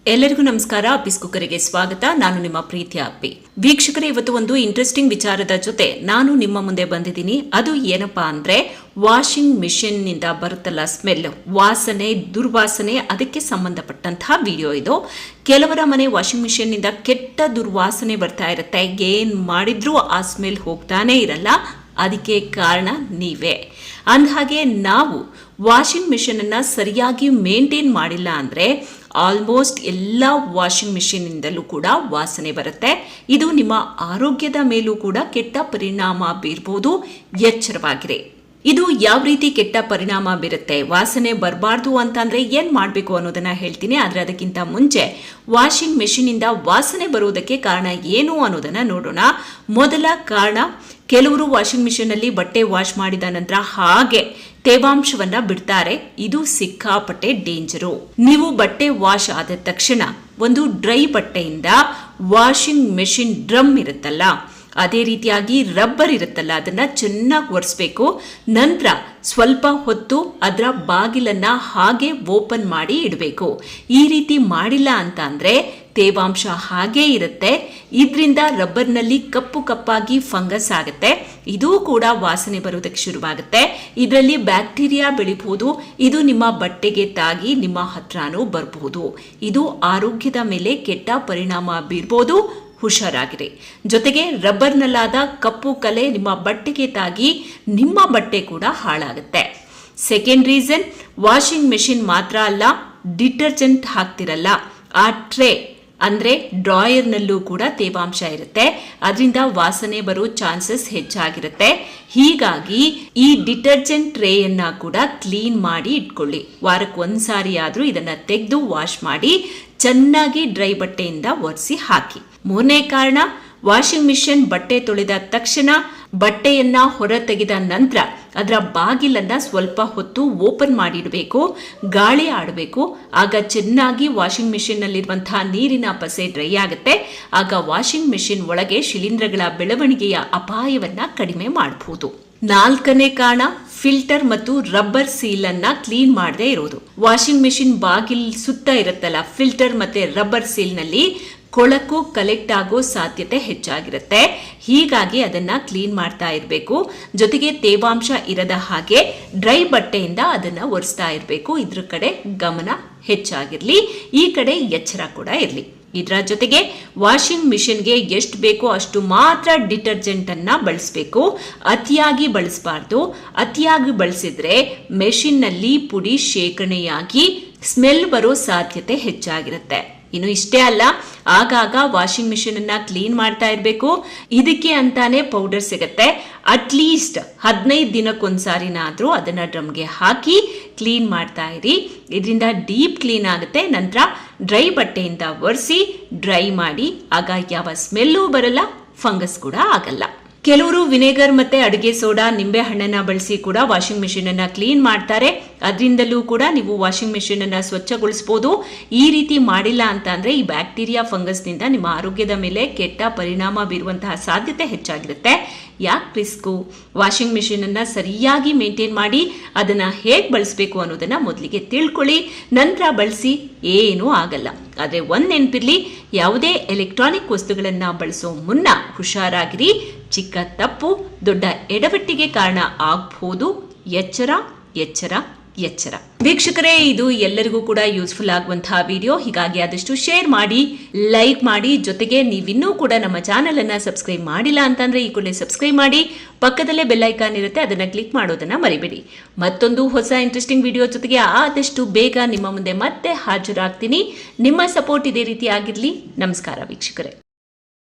ಎಲ್ಲರಿಗೂ ನಮಸ್ಕಾರ. ಅಪ್ಪಿಸ್ ಕುಕ್ಕರಿಗೆ ಸ್ವಾಗತ. ನಾನು ನಿಮ್ಮ ಪ್ರೀತಿಯ ಅಪ್ಪಿ. ವೀಕ್ಷಕರೇ, ಇವತ್ತು ಒಂದು ಇಂಟ್ರೆಸ್ಟಿಂಗ್ ವಿಚಾರದ ಜೊತೆ ನಾನು ನಿಮ್ಮ ಮುಂದೆ ಬಂದಿದ್ದೀನಿ. ಅದು ಏನಪ್ಪಾ ಅಂದ್ರೆ, ವಾಷಿಂಗ್ ಮಿಷಿನ್ ನಿಂದ ಬರುತ್ತಲ್ಲ ಸ್ಮೆಲ್, ವಾಸನೆ, ದುರ್ವಾಸನೆ, ಅದಕ್ಕೆ ಸಂಬಂಧಪಟ್ಟಂತಹ ವಿಡಿಯೋ ಇದು. ಕೆಲವರ ಮನೆ ವಾಷಿಂಗ್ ಮಿಷಿನ್ ನಿಂದ ಕೆಟ್ಟ ದುರ್ವಾಸನೆ ಬರ್ತಾ ಇರುತ್ತೆ. ಏನ್ ಮಾಡಿದ್ರೂ ಆ ಸ್ಮೆಲ್ ಹೋಗ್ತಾನೆ ಇರಲ್ಲ. ಅದಕ್ಕೆ ಕಾರಣ ನೀವೇ. ಅಂದಹಾಗೆ ನಾವು ವಾಷಿಂಗ್ ಮಿಷಿನ್ ಅನ್ನ ಸರಿಯಾಗಿ ಮೇಂಟೈನ್ ಮಾಡಿಲ್ಲ ಅಂದ್ರೆ ಆಲ್ಮೋಸ್ಟ್ ಎಲ್ಲ ವಾಷಿಂಗ್ ಮಿಷಿನಿಂದಲೂ ಕೂಡ ವಾಸನೆ ಬರುತ್ತೆ. ಇದು ನಿಮ್ಮ ಆರೋಗ್ಯದ ಮೇಲೂ ಕೂಡ ಕೆಟ್ಟ ಪರಿಣಾಮ ಬೀರಬಹುದು. ಎಚ್ಚರವಾಗಿರಿ. ಇದು ಯಾವ ರೀತಿ ಕೆಟ್ಟ ಪರಿಣಾಮ ಬೀರುತ್ತೆ, ವಾಸನೆ ಬರಬಾರ್ದು ಅಂತಂದ್ರೆ ಏನ್ ಮಾಡಬೇಕು ಅನ್ನೋದನ್ನ ಹೇಳ್ತೀನಿ. ಆದ್ರೆ ಅದಕ್ಕಿಂತ ಮುಂಚೆ ವಾಷಿಂಗ್ ಮೆಷಿನ್ ಇಂದ ವಾಸನೆ ಬರುವುದಕ್ಕೆ ಕಾರಣ ಏನು ಅನ್ನೋದನ್ನ ನೋಡೋಣ. ಮೊದಲ ಕಾರಣ, ಕೆಲವರು ವಾಷಿಂಗ್ ಮಿಷಿನ್ ಅಲ್ಲಿ ಬಟ್ಟೆ ವಾಶ್ ಮಾಡಿದ ನಂತರ ಹಾಗೆ ತೇವಾಂಶವನ್ನ ಬಿಡ್ತಾರೆ. ಇದು ಸಿಕ್ಕಾಪಟ್ಟೆ ಡೇಂಜರು. ನೀವು ಬಟ್ಟೆ ವಾಶ್ ಆದ ತಕ್ಷಣ ಒಂದು ಡ್ರೈ ಬಟ್ಟೆಯಿಂದ ವಾಷಿಂಗ್ ಮೆಷಿನ್ ಡ್ರಮ್ ಇರುತ್ತಲ್ಲ, ಅದೇ ರೀತಿಯಾಗಿ ರಬ್ಬರ್ ಇರುತ್ತಲ್ಲ, ಅದನ್ನ ಚೆನ್ನಾಗಿ ಒರೆಸ್ಬೇಕು. ನಂತರ ಸ್ವಲ್ಪ ಹೊತ್ತು ಅದರ ಬಾಗಿಲನ್ನ ಹಾಗೆ ಓಪನ್ ಮಾಡಿ ಇಡಬೇಕು. ಈ ರೀತಿ ಮಾಡಿಲ್ಲ ಅಂತ ಅಂದ್ರೆ ತೇವಾಂಶ ಹಾಗೇ ಇರುತ್ತೆ. ಇದರಿಂದ ರಬ್ಬರ್ನಲ್ಲಿ ಕಪ್ಪು ಕಪ್ಪಾಗಿ ಫಂಗಸ್ ಆಗುತ್ತೆ. ಇದು ಕೂಡ ವಾಸನೆ ಬರುವುದಕ್ಕೆ ಶುರುವಾಗುತ್ತೆ. ಇದರಲ್ಲಿ ಬ್ಯಾಕ್ಟೀರಿಯಾ ಬೆಳಿಬಹುದು. ಇದು ನಿಮ್ಮ ಬಟ್ಟೆಗೆ ತಾಗಿ ನಿಮ್ಮ ಹತ್ರನೂ ಬರಬಹುದು. ಇದು ಆರೋಗ್ಯದ ಮೇಲೆ ಕೆಟ್ಟ ಪರಿಣಾಮ ಬೀರಬಹುದು. ಹುಷಾರಾಗಿರಿ. ಜೊತೆಗೆ ರಬ್ಬರ್ನಲ್ಲಾದ ಕಪ್ಪು ಕಲೆ ನಿಮ್ಮ ಬಟ್ಟೆಗೆ ತಾಗಿ ನಿಮ್ಮ ಬಟ್ಟೆ ಕೂಡ ಹಾಳಾಗುತ್ತೆ. ಸೆಕೆಂಡ್ ರೀಸನ್, ವಾಷಿಂಗ್ ಮೆಷಿನ್ ಮಾತ್ರ ಅಲ್ಲ, ಡಿಟರ್ಜೆಂಟ್ ಹಾಕ್ತಿರಲ್ಲ ಆ ಟ್ರೇ ಅಂದ್ರೆ ಡ್ರಾಯರ್ನಲ್ಲೂ ಕೂಡ ತೇವಾಂಶ ಇರುತ್ತೆ. ಅದರಿಂದ ವಾಸನೆ ಬರೋ ಚಾನ್ಸಸ್ ಹೆಚ್ಚಾಗಿರುತ್ತೆ. ಹೀಗಾಗಿ ಈ ಡಿಟರ್ಜೆಂಟ್ ಟ್ರೇಯನ್ನ ಕೂಡ ಕ್ಲೀನ್ ಮಾಡಿ ಇಟ್ಕೊಳ್ಳಿ. ವಾರಕ್ಕೆ ಒಂದ್ಸಾರಿ ಆದ್ರೂ ಇದನ್ನ ತೆಗೆದು ವಾಶ್ ಮಾಡಿ ಚೆನ್ನಾಗಿ ಡ್ರೈ ಬಟ್ಟೆಯಿಂದ ಒರೆಸಿ ಹಾಕಿ. ಮೂರನೇ ಕಾರಣ, ವಾಷಿಂಗ್ ಮಿಷಿನ್ ಬಟ್ಟೆ ತೊಳೆದ ತಕ್ಷಣ ಬಟ್ಟೆಯನ್ನ ಹೊರ ತೆಗೆದ ನಂತರ ಅದರ ಬಾಗಿಲನ್ನ ಸ್ವಲ್ಪ ಹೊತ್ತು ಓಪನ್ ಮಾಡಿಡಬೇಕು, ಗಾಳಿ ಆಡಬೇಕು. ಆಗ ಚೆನ್ನಾಗಿ ವಾಷಿಂಗ್ ಮಿಷಿನ್ ನಲ್ಲಿರುವಂತಹ ನೀರಿನ ಪಸೆ ಡ್ರೈ ಆಗುತ್ತೆ. ಆಗ ವಾಷಿಂಗ್ ಮಿಷಿನ್ ಒಳಗೆ ಶಿಲೀಂಧ್ರಗಳ ಬೆಳವಣಿಗೆಯ ಅಪಾಯವನ್ನ ಕಡಿಮೆ ಮಾಡಬಹುದು. ನಾಲ್ಕನೇ ಕಾರಣ, ಫಿಲ್ಟರ್ ಮತ್ತು ರಬ್ಬರ್ ಸೀಲ್ ಅನ್ನ ಕ್ಲೀನ್ ಮಾಡದೇ ಇರೋದು. ವಾಷಿಂಗ್ ಮಿಷಿನ್ ಬಾಗಿಲ್ ಸುತ್ತ ಇರುತ್ತಲ್ಲ, ಫಿಲ್ಟರ್ ಮತ್ತೆ ರಬ್ಬರ್ ಸೀಲ್ ನಲ್ಲಿ ಕೊಳಕು ಕಲೆಕ್ಟ್ ಆಗೋ ಸಾಧ್ಯತೆ ಹೆಚ್ಚಾಗಿರುತ್ತೆ. ಹೀಗಾಗಿ ಅದನ್ನ ಕ್ಲೀನ್ ಮಾಡ್ತಾ ಇರಬೇಕು. ಜೊತೆಗೆ ತೇವಾಂಶ ಇರದ ಹಾಗೆ ಡ್ರೈ ಬಟ್ಟೆಯಿಂದ ಅದನ್ನ ಒರೆಸ್ತಾ ಇರಬೇಕು. ಇದ್ರ ಕಡೆ ಗಮನ ಹೆಚ್ಚಾಗಿರ್ಲಿ, ಈ ಕಡೆ ಎಚ್ಚರ ಕೂಡ ಇರಲಿ. ಇದರ ಜೊತೆಗೆ ವಾಷಿಂಗ್ ಮಿಷಿನ್ಗೆ ಎಷ್ಟು ಬೇಕೋ ಅಷ್ಟು ಮಾತ್ರ ಡಿಟರ್ಜೆಂಟ್ ಅನ್ನ ಬಳಸಬೇಕು. ಅತಿಯಾಗಿ ಬಳಸಬಾರ್ದು. ಅತಿಯಾಗಿ ಬಳಸಿದ್ರೆ ಮೆಷಿನ್ ನಲ್ಲಿ ಪುಡಿ ಶೇಖರಣೆಯಾಗಿ ಸ್ಮೆಲ್ ಬರೋ ಸಾಧ್ಯತೆ ಹೆಚ್ಚಾಗಿರುತ್ತೆ. ಇನ್ನು ಇಷ್ಟೇ ಅಲ್ಲ, ಆಗಾಗ ವಾಷಿಂಗ್ ಮಿಷಿನ್ ಅನ್ನ ಕ್ಲೀನ್ ಮಾಡ್ತಾ ಇರಬೇಕು. ಇದಕ್ಕೆ ಅಂತಾನೆ ಪೌಡರ್ ಸಿಗುತ್ತೆ. ಅಟ್ಲೀಸ್ಟ್ 15 ದಿನಕ್ಕೊಂದ್ಸಾರಿನಾದ್ರೂ ಅದನ್ನ ಡ್ರಮ್ಗೆ ಹಾಕಿ ಕ್ಲೀನ್ ಮಾಡ್ತಾ ಇರಿ. ಇದರಿಂದ ಡೀಪ್ ಕ್ಲೀನ್ ಆಗುತ್ತೆ. ನಂತರ ಡ್ರೈ ಬಟ್ಟೆಯಿಂದ ಒರೆಸಿ ಡ್ರೈ ಮಾಡಿ. ಆಗ ಯಾವ ಸ್ಮೆಲ್ಲೂ ಬರಲ್ಲ, ಫಂಗಸ್ ಕೂಡ ಆಗಲ್ಲ. ಕೆಲವರು ವಿನೆಗರ್ ಮತ್ತೆ ಅಡುಗೆ ಸೋಡಾ, ನಿಂಬೆ ಹಣ್ಣನ್ನ ಬಳಸಿ ಕೂಡ ವಾಷಿಂಗ್ ಮಿಷಿನ್ ಅನ್ನ ಕ್ಲೀನ್ ಮಾಡ್ತಾರೆ. ಅದರಿಂದಲೂ ಕೂಡ ನೀವು ವಾಷಿಂಗ್ ಮಿಷಿನ್ ಅನ್ನ ಸ್ವಚ್ಛಗೊಳಿಸಬಹುದು. ಈ ರೀತಿ ಮಾಡಿಲ್ಲ ಅಂತ ಅಂದ್ರೆ ಈ ಬ್ಯಾಕ್ಟೀರಿಯಾ ಫಂಗಸ್ ನಿಂದ ನಿಮ್ಮ ಆರೋಗ್ಯದ ಮೇಲೆ ಕೆಟ್ಟ ಪರಿಣಾಮ ಬೀರುವಂತಹ ಸಾಧ್ಯತೆ ಹೆಚ್ಚಾಗಿರುತ್ತೆ. ಯಾಕೆ ರಿಸ್ಕು? ವಾಷಿಂಗ್ ಮಿಷಿನ್ ಅನ್ನ ಸರಿಯಾಗಿ ಮೇಂಟೈನ್ ಮಾಡಿ ಅದನ್ನ ಹೇಗೆ ಬಳಸಬೇಕು ಅನ್ನೋದನ್ನ ಮೊದಲಿಗೆ ತಿಳ್ಕೊಳ್ಳಿ, ನಂತರ ಬಳಸಿ. ಏನೂ ಆಗಲ್ಲ. ಆದ್ರೆ ಒಂದ್ ನೆನಪಿರ್ಲಿ, ಯಾವುದೇ ಎಲೆಕ್ಟ್ರಾನಿಕ್ ವಸ್ತುಗಳನ್ನ ಬಳಸೋ ಮುನ್ನ ಹುಷಾರಾಗಿರಿ. ಚಿಕ್ಕ ತಪ್ಪು ದೊಡ್ಡ ಎಡವಟ್ಟಿಗೆ ಕಾರಣ ಆಗಬಹುದು. ಎಚ್ಚರ ಎಚ್ಚರ ಎಚ್ಚರ. ವೀಕ್ಷಕರೇ, ಇದು ಎಲ್ಲರಿಗೂ ಕೂಡ ಯೂಸ್ಫುಲ್ ಆಗುವಂತಹ ವಿಡಿಯೋ. ಹೀಗಾಗಿ ಆದಷ್ಟು ಶೇರ್ ಮಾಡಿ, ಲೈಕ್ ಮಾಡಿ. ಜೊತೆಗೆ ನೀವಿನ್ನೂ ಕೂಡ ನಮ್ಮ ಚಾನೆಲ್ ಅನ್ನ ಸಬ್ಸ್ಕ್ರೈಬ್ ಮಾಡಿಲ್ಲ ಅಂತಂದ್ರೆ ಈ ಕೂಡಲೇ ಸಬ್ಸ್ಕ್ರೈಬ್ ಮಾಡಿ. ಪಕ್ಕದಲ್ಲೇ ಬೆಲ್ ಐಕಾನ್ ಇರುತ್ತೆ, ಅದನ್ನ ಕ್ಲಿಕ್ ಮಾಡೋದನ್ನ ಮರಿಬೇಡಿ. ಮತ್ತೊಂದು ಹೊಸ ಇಂಟ್ರೆಸ್ಟಿಂಗ್ ವಿಡಿಯೋ ಜೊತೆಗೆ ಆದಷ್ಟು ಬೇಗ ನಿಮ್ಮ ಮುಂದೆ ಮತ್ತೆ ಹಾಜರಾಗ್ತೀನಿ. ನಿಮ್ಮ ಸಪೋರ್ಟ್ ಇದೇ ರೀತಿ ಆಗಿರ್ಲಿ. ನಮಸ್ಕಾರ ವೀಕ್ಷಕರೇ.